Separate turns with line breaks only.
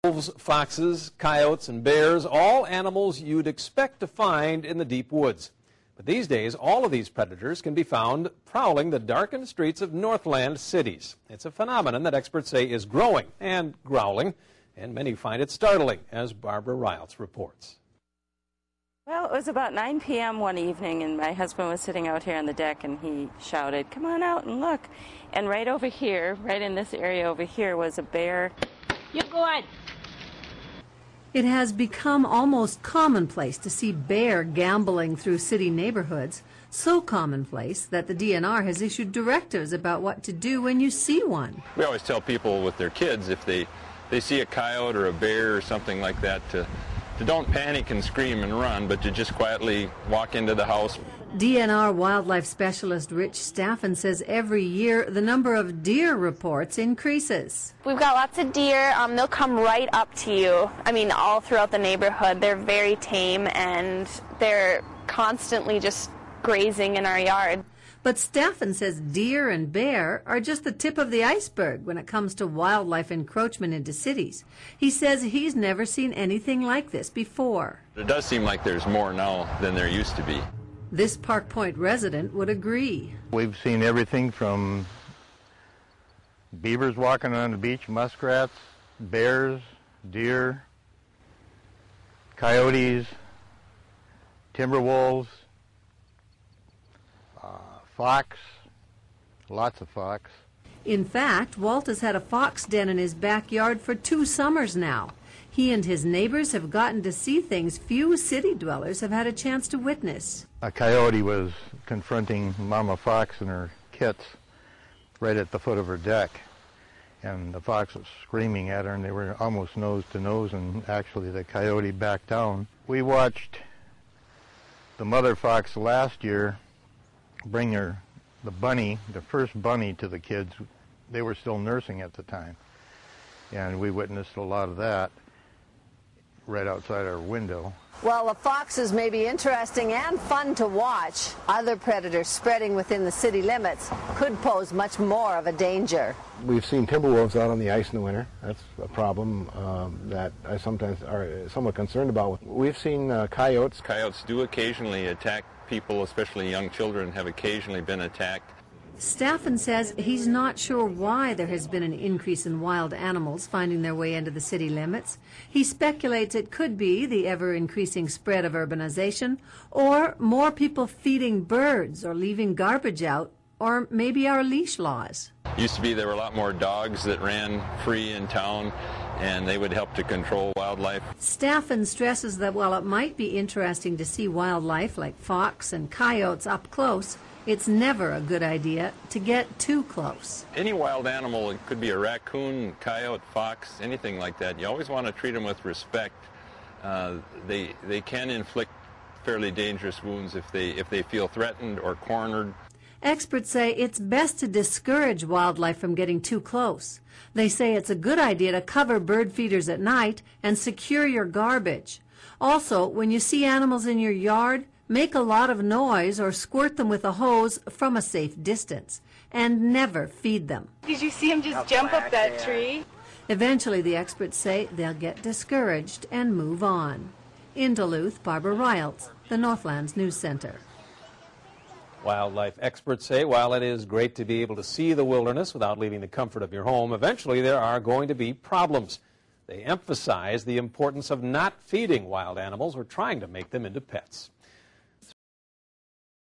Wolves, foxes, coyotes, and bears, all animals you'd expect to find in the deep woods. But these days, all of these predators can be found prowling the darkened streets of Northland cities. It's a phenomenon that experts say is growing and growling, and many find it startling, as Barbara Riles reports.
Well, it was about 9 p.m. one evening, and my husband was sitting out here on the deck, and he shouted, "Come on out and look." And right over here, right in this area over here, was a bear. You go on.
It has become almost commonplace to see bear gambling through city neighborhoods, so commonplace that the DNR has issued directives about what to do when you see one.
We always tell people with their kids, if they see a coyote or a bear or something like that, to don't panic and scream and run, but to just quietly walk into the house.
DNR wildlife specialist Rich Staffen says every year the number of deer reports increases.
We've got lots of deer. They'll come right up to you. I mean, all throughout the neighborhood. They're very tame, and they're constantly just grazing in our yard.
But Staffen says deer and bear are just the tip of the iceberg when it comes to wildlife encroachment into cities. He says he's never seen anything like this before.
It does seem like there's more now than there used to be.
This Park Point resident would agree.
We've seen everything from beavers walking on the beach, muskrats, bears, deer, coyotes, timber wolves, fox, lots of fox.
In fact, Walt has had a fox den in his backyard for 2 summers now. He and his neighbors have gotten to see things few city dwellers have had a chance to witness.
A coyote was confronting Mama Fox and her kits right at the foot of her deck. And the fox was screaming at her, and they were almost nose to nose, and actually the coyote backed down. We watched the mother fox last year bring the first bunny to the kids. They were still nursing at the time. And we witnessed a lot of that right outside our window.
Well, the foxes may be interesting and fun to watch. Other predators spreading within the city limits could pose much more of a danger.
We've seen timber wolves out on the ice in the winter. That's a problem that I sometimes are somewhat concerned about. We've seen coyotes.
Coyotes do occasionally attack people, especially young children, have occasionally been attacked.
Staffen says he's not sure why there has been an increase in wild animals finding their way into the city limits. He speculates it could be the ever-increasing spread of urbanization, or more people feeding birds or leaving garbage out, or maybe our leash laws.
Used to be there were a lot more dogs that ran free in town, and they would help to control wildlife.
Staffen stresses that while it might be interesting to see wildlife like fox and coyotes up close, it's never a good idea to get too close.
Any wild animal, it could be a raccoon, coyote, fox, anything like that, you always want to treat them with respect. They can inflict fairly dangerous wounds if they feel threatened or cornered.
Experts say it's best to discourage wildlife from getting too close. They say it's a good idea to cover bird feeders at night and secure your garbage. Also, when you see animals in your yard, make a lot of noise or squirt them with a hose from a safe distance. And never feed them.
Did you see him just jump up that tree?
Eventually, the experts say they'll get discouraged and move on. In Duluth, Barbara Riles, the Northlands News Center.
Wildlife experts say while it is great to be able to see the wilderness without leaving the comfort of your home, eventually there are going to be problems. They emphasize the importance of not feeding wild animals or trying to make them into pets.